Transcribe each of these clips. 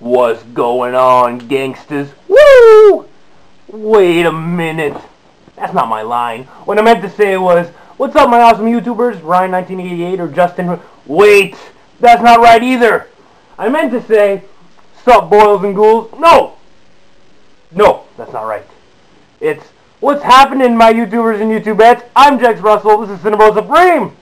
What's going on, gangsters? Woo! Wait a minute. That's not my line. What I meant to say was, what's up, my awesome YouTubers? Ryan1988 or Justin... Wait! That's not right either! I meant to say, sup, boils and ghouls? No! No, that's not right. It's, what's happening, my YouTubers and YouTubettes? I'm Jex Russell. This is Cinnabro Supreme!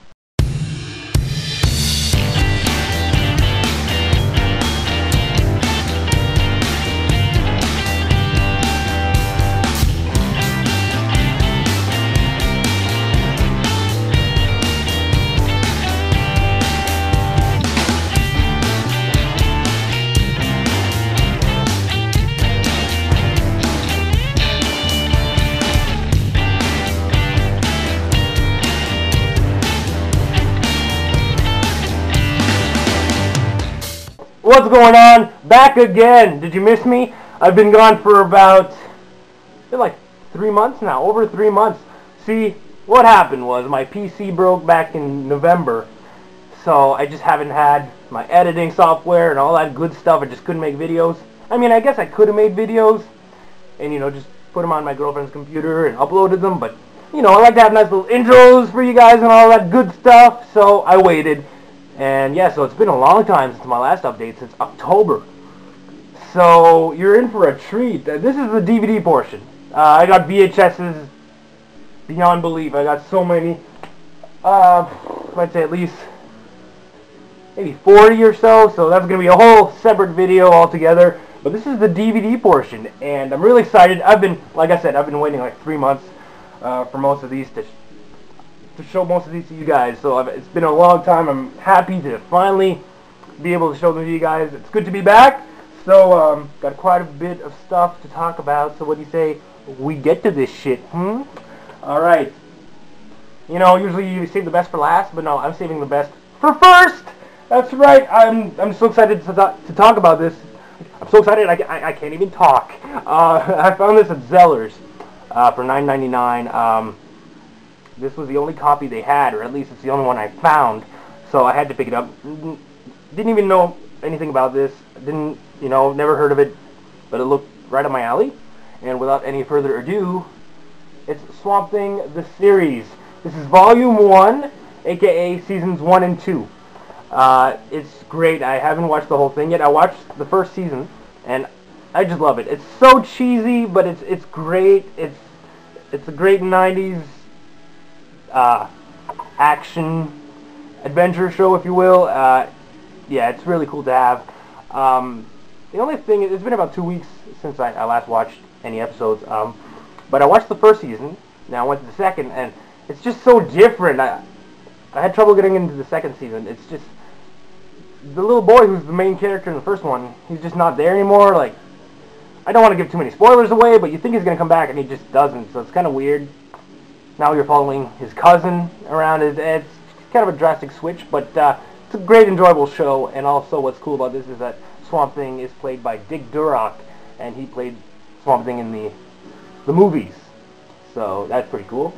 What's going on? Back again. Did you miss me? I've been gone for about, like 3 months now, over 3 months. See, what happened was my PC broke back in November, so I just haven't had my editing software and all that good stuff. I just couldn't make videos. I mean, I guess I could have made videos and, you know, just put them on my girlfriend's computer and uploaded them, but, you know, I like to have nice little intros for you guys and all that good stuff, so I waited. And yeah, so it's been a long time since my last update, since October. So you're in for a treat. This is the DVD portion. I got VHSs beyond belief. I got so many. I'd say at least maybe 40 or so. So that's going to be a whole separate video altogether. But this is the DVD portion, and I'm really excited. Like I said, I've been waiting like 3 months for most of these to show most of these to you guys. So it's been a long time. I'm happy to finally be able to show them to you guys. It's good to be back. So got quite a bit of stuff to talk about. So what do you say we get to this shit? Alright. You know, usually you save the best for last, but no, I'm saving the best for first. That's right. I'm so excited to talk about this. I'm so excited I can't even talk. I found this at Zeller's for $9.99. This was the only copy they had, or at least it's the only one I found, so I had to pick it up. Didn't even know anything about this. Didn't, you know, never heard of it, but it looked right up my alley. And without any further ado, it's Swamp Thing, the series. This is Volume 1, aka Seasons 1 and 2. It's great. I haven't watched the whole thing yet. I watched the first season, and I just love it. It's so cheesy, but it's great. It's a great 90s action adventure show, if you will. Yeah, it's really cool to have. The only thing, it's been about 2 weeks since I last watched any episodes, but I watched the first season, now I went to the second, and it's just so different. I had trouble getting into the second season. It's just, the little boy who's the main character in the first one, he's just not there anymore. Like, I don't want to give too many spoilers away, but you think he's going to come back, and he just doesn't, so it's kind of weird. Now you're following his cousin around. It's kind of a drastic switch, but it's a great, enjoyable show. And also what's cool about this is that Swamp Thing is played by Dick Durock, and he played Swamp Thing in the movies. So that's pretty cool.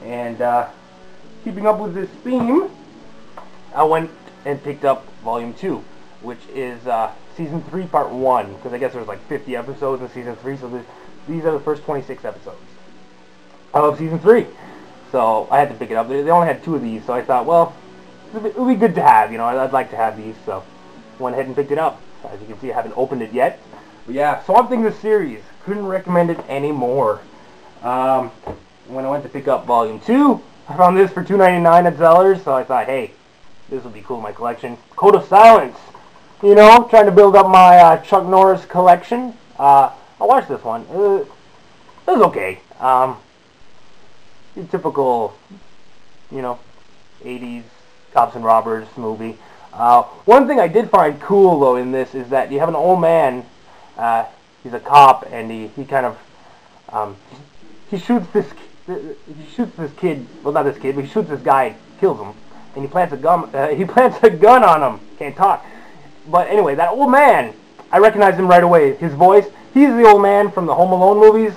And keeping up with this theme, I went and picked up Volume 2, which is Season 3, Part 1, because I guess there's like 50 episodes in Season 3, so these are the first 26 episodes of Season 3. So I had to pick it up. They only had 2 of these, so I thought, well, it would be good to have, you know, I'd like to have these, so went ahead and picked it up. As you can see, I haven't opened it yet. But yeah, Swamp Thing, the series, couldn't recommend it anymore. When I went to pick up Volume 2, I found this for $2.99 at Zeller's, so I thought, hey, this will be cool in my collection. Code of Silence, you know, trying to build up my Chuck Norris collection. I watched this one. It was okay. Your typical, you know, 80s cops and robbers movie. One thing I did find cool, though, in this is that you have an old man, he's a cop, and he kind of, he shoots this kid, well, not this kid, but he shoots this guy, kills him, and he plants a gun on him. Can't talk. But anyway, that old man, I recognized him right away. His voice, he's the old man from the Home Alone movies.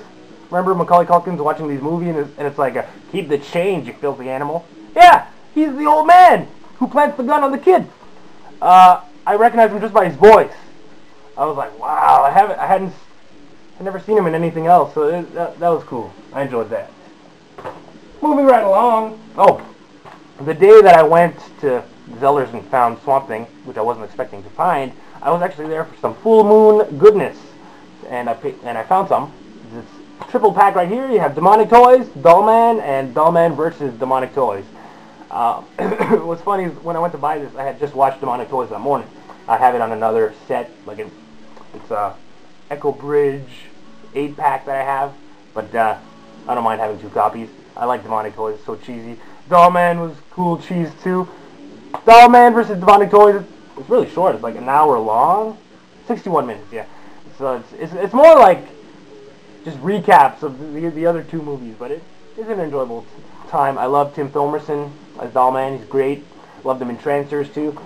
Remember Macaulay Culkin's watching these movies, and it's like, keep the change, you filthy animal. Yeah, he's the old man who plants the gun on the kid. I recognize him just by his voice. I was like, wow, I never seen him in anything else, so that was cool. I enjoyed that. Moving right along. Oh, the day that I went to Zellers and found Swamp Thing, which I wasn't expecting to find, I was actually there for some full moon goodness, and I found some. This triple pack right here. You have Demonic Toys, Dollman, and Dollman versus Demonic Toys. What's funny is when I went to buy this, I had just watched Demonic Toys that morning. I have it on another set, like it's a Echo Bridge 8-pack that I have, but I don't mind having 2 copies. I like Demonic Toys, it's so cheesy. Dollman was cool cheese too. Dollman versus Demonic Toys, it's really short, it's like an hour long. 61 minutes, yeah. So it's more like just recaps of the other 2 movies, but it is an enjoyable time. I love Tim Thomerson as Dollman, he's great. Loved him in Trancers too.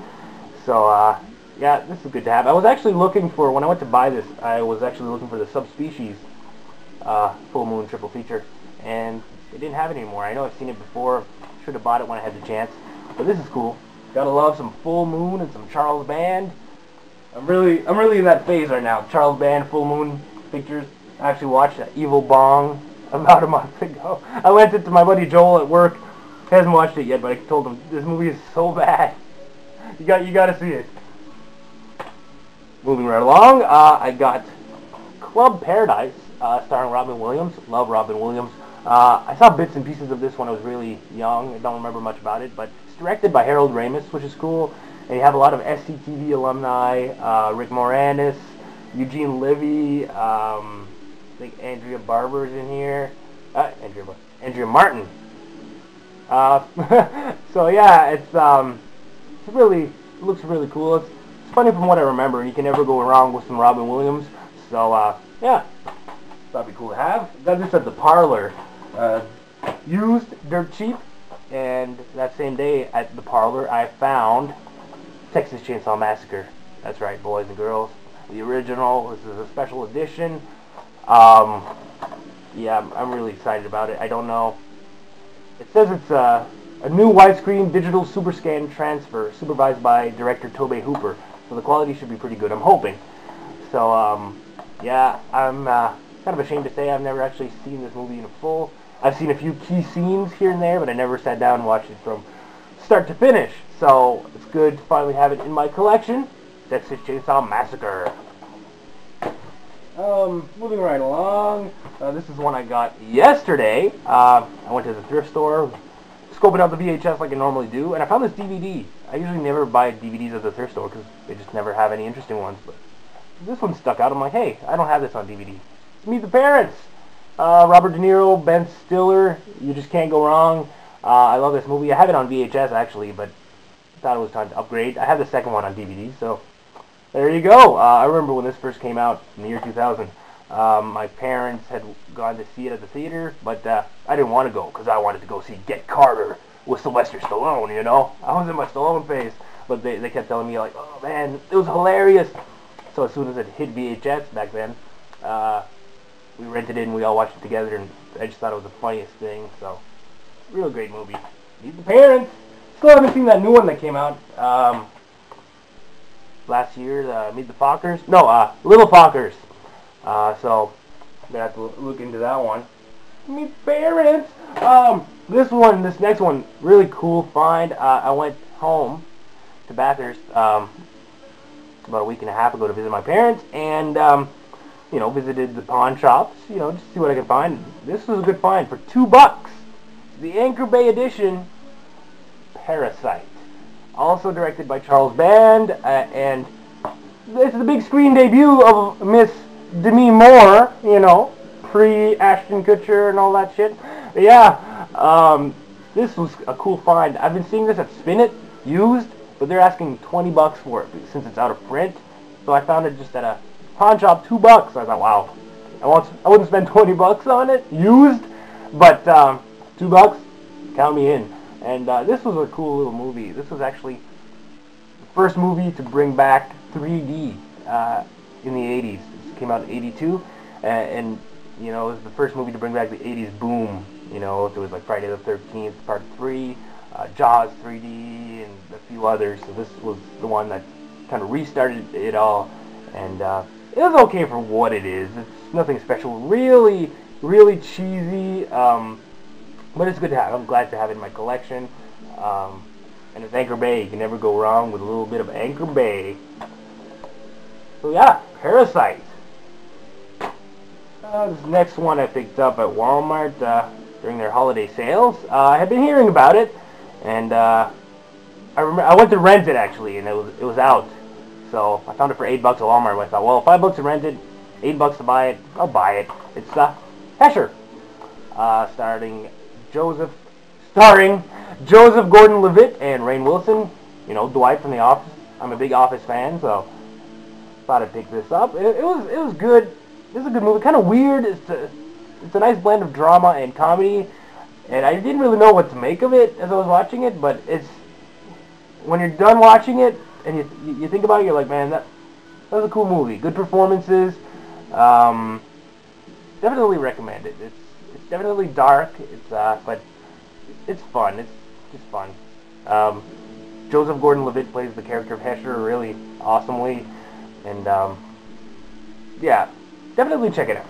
So yeah, this is good to have. I was actually looking for, when I went to buy this, I was actually looking for the Subspecies Full Moon Triple Feature, and they didn't have it anymore. I know I've seen it before, should have bought it when I had the chance, but this is cool. Gotta love some Full Moon and some Charles Band. I'm really in that phase right now. Charles Band, Full Moon pictures. I actually watched Evil Bong about a month ago. I lent it to my buddy Joel at work. He hasn't watched it yet, but I told him this movie is so bad. You gotta see it. Moving right along, I got Club Paradise, starring Robin Williams. Love Robin Williams. I saw bits and pieces of this when I was really young. I don't remember much about it, but it's directed by Harold Ramis, which is cool. And you have a lot of SCTV alumni, Rick Moranis, Eugene Levy, I think Andrea Barber's in here. Andrea Martin. So yeah, it looks really cool. It's funny from what I remember, and you can never go wrong with some Robin Williams. So yeah, that'd be cool to have. Got this at the Parlor, used, dirt cheap, and that same day at the Parlor I found Texas Chainsaw Massacre. That's right, boys and girls. The original. This is a special edition. Yeah, I'm really excited about it. I don't know. It says it's a new widescreen digital super scan transfer supervised by director Tobe Hooper. So the quality should be pretty good, I'm hoping. So, yeah, I'm kind of ashamed to say I've never actually seen this movie in full. I've seen a few key scenes here and there, but I never sat down and watched it from start to finish. So it's good to finally have it in my collection. Texas Chainsaw Massacre. Moving right along, this is one I got yesterday. I went to the thrift store, scoping out the VHS like I normally do, and I found this DVD. I usually never buy DVDs at the thrift store because they just never have any interesting ones, but this one stuck out. I'm like, hey, I don't have this on DVD. It's Meet the Parents. Robert De Niro, Ben Stiller, you just can't go wrong. I love this movie. I have it on VHS actually, but I thought it was time to upgrade. I have the second one on DVD, so there you go. I remember when this first came out in the year 2000. My parents had gone to see it at the theater, but I didn't want to go because I wanted to go see Get Carter with Sylvester Stallone, you know? I was in my Stallone phase, but they kept telling me, like, oh man, it was hilarious. So as soon as it hit VHS back then, we rented it and we all watched it together, and I just thought it was the funniest thing. So, real great movie. Meet the Parents. Still haven't seen that new one that came out last year, Meet the Fockers. No, Little Fockers. So, I'm gonna have to look into that one. Meet Parents. This next one, really cool find. I went home to Bathurst about a week and a half ago to visit my parents, and you know, visited the pawn shops, you know, just see what I could find. This was a good find for $2. The Anchor Bay edition, Parasite. Also directed by Charles Band, and this is the big screen debut of Miss Demi Moore, you know, pre-Ashton Kutcher and all that shit. But yeah, this was a cool find. I've been seeing this at Spin It, used, but they're asking $20 for it since it's out of print. So I found it just at a pawn shop, $2. I thought, wow, I wouldn't spend $20 on it, used, but $2, count me in. And this was a cool little movie. This was actually the first movie to bring back 3D in the 80s. This came out in 82, and you know, it was the first movie to bring back the 80s boom. You know, there was like Friday the 13th, Part 3, Jaws 3D, and a few others. So this was the one that kind of restarted it all. and it was okay for what it is. It's nothing special. Really, really cheesy, but it's good to have. I'm glad to have it in my collection. And it's Anchor Bay. You can never go wrong with a little bit of Anchor Bay. So yeah, Parasite. This next one I picked up at Walmart during their holiday sales. I had been hearing about it, and I went to rent it actually, and it was out. So I found it for $8 at Walmart. I thought, well, $5 to rent it, $8 to buy it, I'll buy it. It's Hesher, starring Joseph Gordon-Levitt and Rainn Wilson. You know, Dwight from The Office. I'm a big Office fan, so thought I'd pick this up. It was good. It was a good movie. Kind of weird. It's a nice blend of drama and comedy, and I didn't really know what to make of it as I was watching it. But when you're done watching it and you think about it, you're like, man, that was a cool movie. Good performances. Definitely recommend it. It's definitely dark. But it's fun. It's just fun. Joseph Gordon-Levitt plays the character of Hesher really awesomely, and yeah, definitely check it out.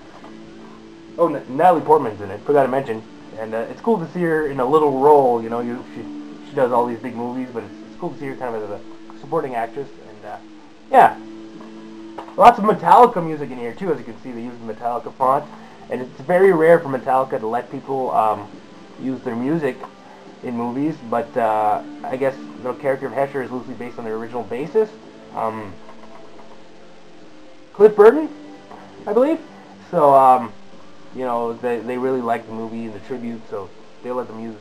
Oh, Natalie Portman's in it. Forgot to mention, and it's cool to see her in a little role. You know, she does all these big movies, but it's cool to see her kind of as a supporting actress, and yeah, lots of Metallica music in here too. As you can see, they use the Metallica font, and it's very rare for Metallica to let people use their music in movies, but I guess the character of Hesher is loosely based on their original bassist, Cliff Burton, I believe. So, you know, they really liked the movie and the tribute, so they let them use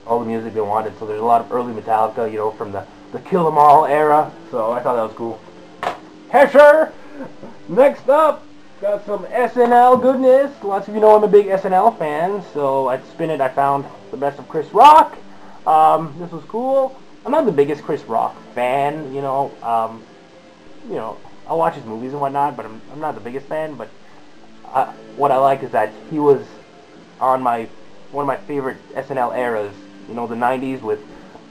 all the music they wanted. So there's a lot of early Metallica, you know, from the Kill 'Em All era, so I thought that was cool. Hesher! Next up, got some SNL goodness. Lots of you know I'm a big SNL fan, so at Spin It I found the best of Chris Rock. This was cool. I'm not the biggest Chris Rock fan, you know. I'll watch his movies and whatnot, but I'm not the biggest fan. But what I like is that he was on one of my favorite SNL eras. You know, the '90s with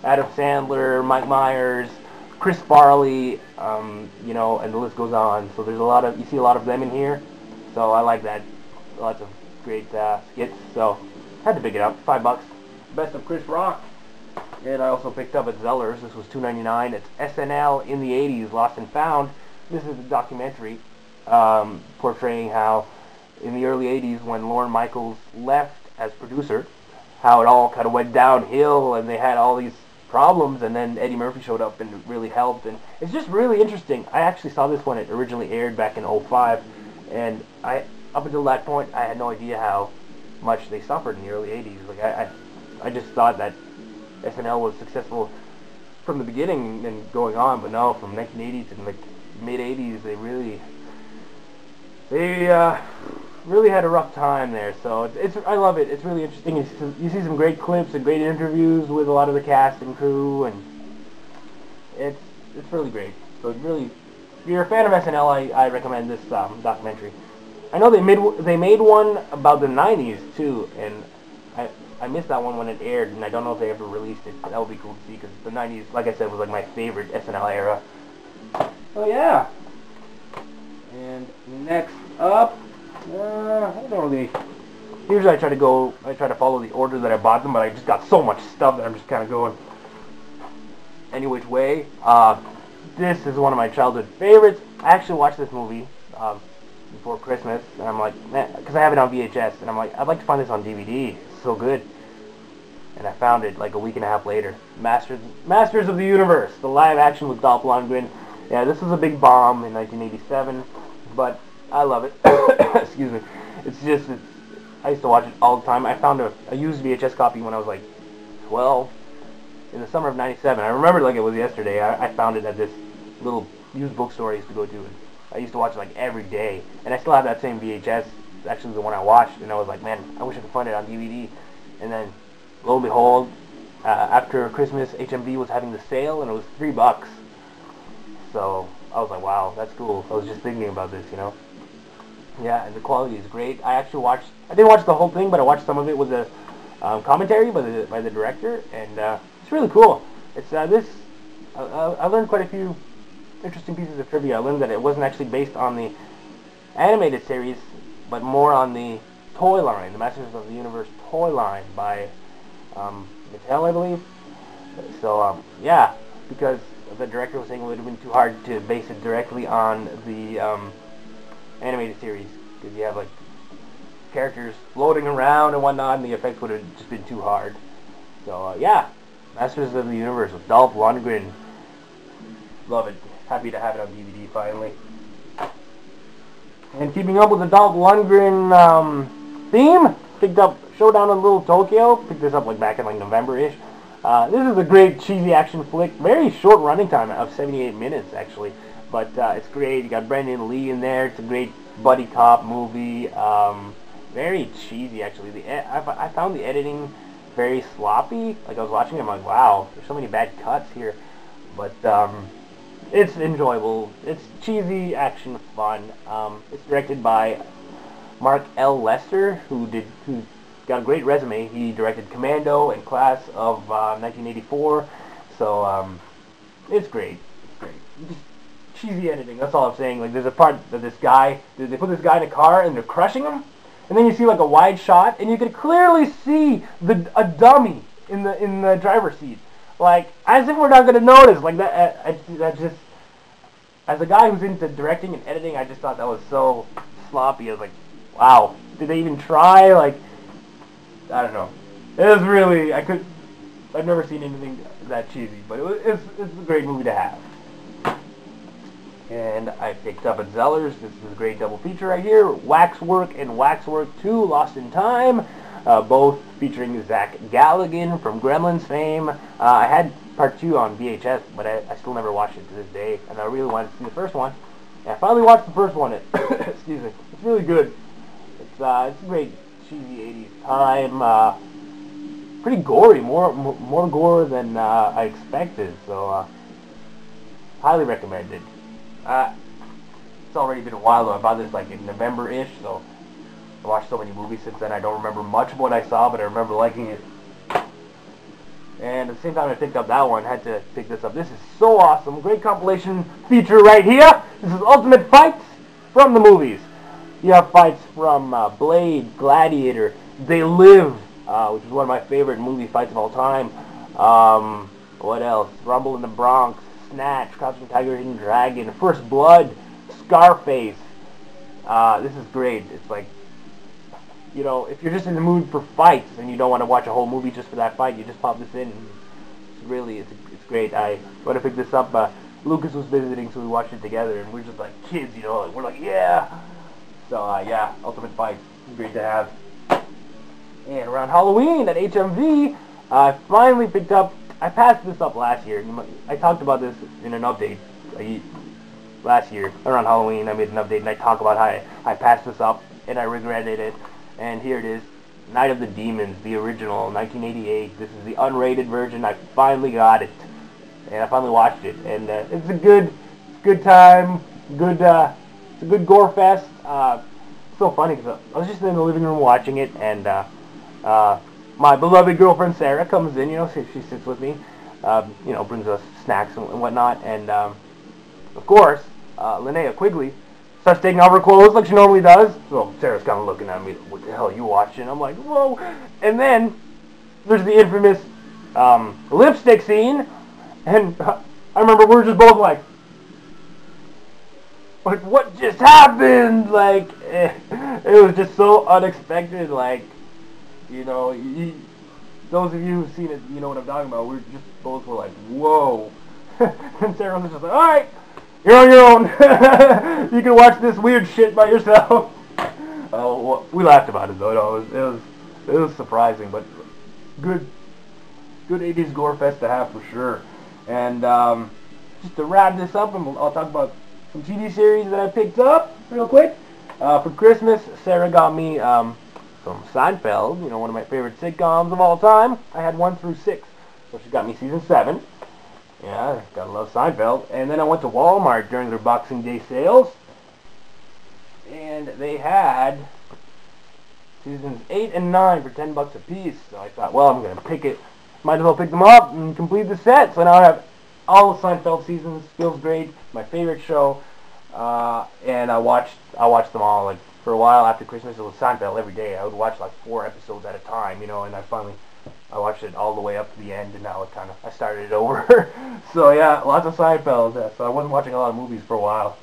Adam Sandler, Mike Myers, Chris Farley, you know, and the list goes on. So there's you see a lot of them in here. So I like that. Lots of great skits. So had to pick it up. $5. Best of Chris Rock. And I also picked up at Zeller's. This was $2.99. It's SNL in the '80s, Lost and Found. This is a documentary portraying how in the early '80s, when Lorne Michaels left as producer, how it all kind of went downhill and they had all these problems, and then Eddie Murphy showed up and really helped, and it's just really interesting. I actually saw this when it originally aired back in '05, and up until that point I had no idea how much they suffered in the early '80s. Like I just thought that SNL was successful from the beginning and going on, but no, from 1980 to the mid '80s they really had a rough time there. So I love it. It's really interesting. You see some great clips and great interviews with a lot of the cast and crew, and it's really great. So really, if you're a fan of SNL, I recommend this documentary. I know they made one about the '90s too, and I missed that one when it aired, and I don't know if they ever released it. But that would be cool to see, because the '90s, like I said, was like my favorite SNL era. So yeah. And next up, I don't really. Usually I try to follow the order that I bought them, but I just got so much stuff that I'm just kind of going any which way. This is one of my childhood favorites. I actually watched this movie before Christmas, and I'm like, man, because I have it on VHS, and I'm like, I'd like to find this on DVD. It's so good. And I found it like a week and a half later. Masters of the Universe, the live action with Dolph Lundgren. Yeah, this was a big bomb in 1987, but I love it. Excuse me. I used to watch it all the time. I found a used VHS copy when I was like 12 in the summer of '97. I remember it like it was yesterday. I found it at this little used bookstore I used to go to, and I used to watch it like every day. And I still have that same VHS. It's actually the one I watched, and I was like, man, I wish I could find it on DVD. And then, lo and behold, after Christmas, HMV was having the sale, and it was $3. So I was like, wow, that's cool. I was just thinking about this, you know. Yeah, and the quality is great. I didn't watch the whole thing, but I watched some of it with a commentary by the director, and it's really cool. It's I learned quite a few interesting pieces of trivia. I learned that it wasn't actually based on the animated series, but more on the toy line, the Masters of the Universe toy line by Mattel, I believe. So, yeah, because the director was saying it would have been too hard to base it directly on the animated series, because you have, like, characters floating around and whatnot, and the effects would have just been too hard. So, yeah, Masters of the Universe with Dolph Lundgren. Love it. Happy to have it on DVD finally. And keeping up with the Dolph Lundgren theme, picked up Showdown in Little Tokyo. Picked this up like back in like November-ish. This is a great cheesy action flick. Very short running time of 78 minutes actually, but it's great. You got Brendan Lee in there. It's a great buddy cop movie. Very cheesy actually. I found the editing very sloppy. Like I was watching it, I'm like, wow, there's so many bad cuts here. But it's enjoyable. It's cheesy action fun. It's directed by Mark L. Lester, who got a great resume. He directed Commando and Class of 1984. So it's great. It's great. Just cheesy editing. That's all I'm saying. Like there's a part that they put this guy in a car and they're crushing him, and then you see like a wide shot, and you can clearly see a dummy in the driver's seat. Like, as if we're not going to notice. Like, that just... As a guy who's into directing and editing, I just thought that was so sloppy. I was like, wow. Did they even try? Like, I don't know. It was really... I've never seen anything that cheesy. But it's a great movie to have. And I picked up at Zeller's. This is a great double feature right here. Waxwork and Waxwork 2, Lost in Time. Both featuring Zach Galligan from Gremlins fame. I had part 2 on VHS, but I still never watched it to this day, and I really wanted to see the first one. And I finally watched the first one. Excuse me. It's really good. It's a great cheesy 80s time. Pretty gory, more gore than I expected. So highly recommended. It's already been a while though. I bought this like in November-ish, so I watched so many movies since then. I don't remember much of what I saw, but I remember liking it. And at the same time I picked up that one, had to pick this up. This is so awesome. Great compilation feature right here. This is Ultimate Fights from the movies. You have fights from Blade, Gladiator, They Live, which is one of my favorite movie fights of all time. What else? Rumble in the Bronx, Snatch, Crouching Tiger, Hidden Dragon, First Blood, Scarface. This is great. It's like, you know, if you're just in the mood for fights and you don't want to watch a whole movie just for that fight, you just pop this in. It's great. When I picked this up, Lucas was visiting, so we watched it together, and we're just like kids, you know. We're like, yeah. So yeah, Ultimate Fight, great to have. And around Halloween at HMV, I finally picked up. I passed this up last year. I talked about this in an update last year around Halloween. I made an update and I talked about how I passed this up and I regretted it. And here it is, Night of the Demons, the original, 1988. This is the unrated version. I finally got it, and I finally watched it. And it's a good time. It's a good gore fest. It's so funny because I was just in the living room watching it, and my beloved girlfriend Sarah comes in. You know, she sits with me. You know, brings us snacks and whatnot, and of course, Linnea Quigley starts taking off her clothes like she normally does. So Sarah's kind of looking at me, what the hell are you watching? I'm like, whoa. And then there's the infamous lipstick scene. And I remember we were just both like what just happened? Like, it was just so unexpected. Like, you know, those of you who've seen it, you know what I'm talking about. We both were like, whoa. And Sarah was just like, all right. You're on your own. You can watch this weird shit by yourself. Well, we laughed about it though. It was surprising, but good 80s gore fest to have for sure. And just to wrap this up, I'll talk about some TV series that I picked up real quick. For Christmas, Sarah got me some Seinfeld. You know, one of my favorite sitcoms of all time. I had 1 through 6, so she got me season 7. Yeah, gotta love Seinfeld. And then I went to Walmart during their Boxing Day sales, and they had seasons 8 and 9 for $10 a piece. So I thought, well, I'm gonna might as well pick them up and complete the set. So now I have all the Seinfeld seasons. Feels great. My favorite show. And I watched them all. Like, for a while after Christmas, it was Seinfeld every day. I would watch like 4 episodes at a time, you know, and I watched it all the way up to the end, and now I started it over. So yeah, lots of Seinfeld. So I wasn't watching a lot of movies for a while.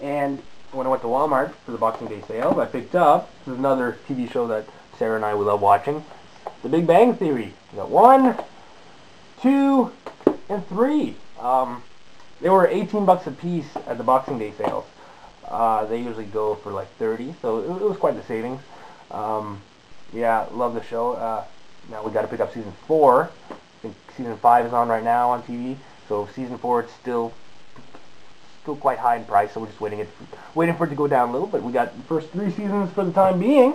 And when I went to Walmart for the Boxing Day sale, I picked up, this is another TV show that Sarah and I, we love watching, The Big Bang Theory. We got 1, 2, and 3. They were $18 a piece at the Boxing Day sales. They usually go for like 30, so it was quite the savings. Yeah, love the show. Now we got to pick up season 4. I think season 5 is on right now on TV. So season 4, it's still quite high in price. So we're just waiting for it to go down a little. But we got the first 3 seasons for the time being.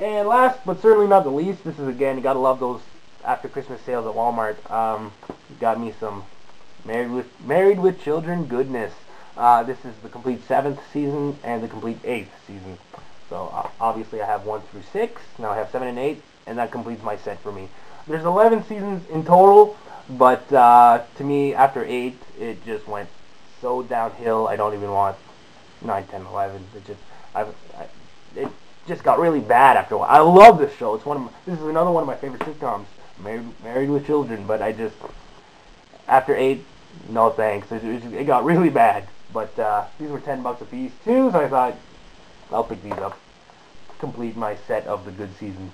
And last but certainly not the least, this is again, you gotta love those after Christmas sales at Walmart. Got me some Married with Children goodness. This is the complete 7th season and the complete 8th season. So obviously I have 1 through 6. Now I have 7 and 8, and that completes my set for me. There's 11 seasons in total, but to me, after 8, it just went so downhill. I don't even want 9, 10, 11. It just got really bad after a while. I love this show. This is another one of my favorite sitcoms, Married with Children. But after 8, no thanks. It got really bad. But these were $10 a piece too, so I thought I'll pick these up, complete my set of the good season.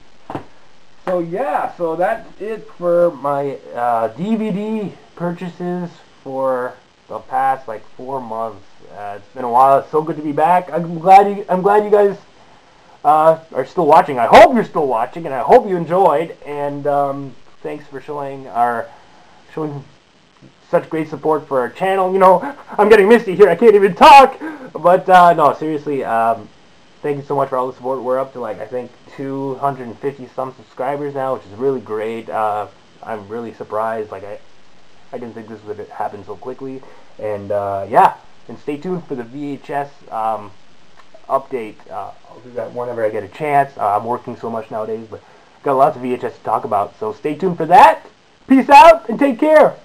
So yeah, so that's it for my DVD purchases for the past like 4 months. It's been a while. It's so good to be back. I'm glad you guys are still watching. I hope you're still watching, and I hope you enjoyed. And thanks for showing such great support for our channel. You know, I'm getting misty here. I can't even talk. But no, seriously, thank you so much for all the support. We're up to like, I think, 250 some subscribers now, which is really great. I'm really surprised. Like I didn't think this would happen so quickly. And yeah, and stay tuned for the VHS update. I'll do that whenever I get a chance. I'm working so much nowadays, but got lots of VHS to talk about. So stay tuned for that. Peace out and take care.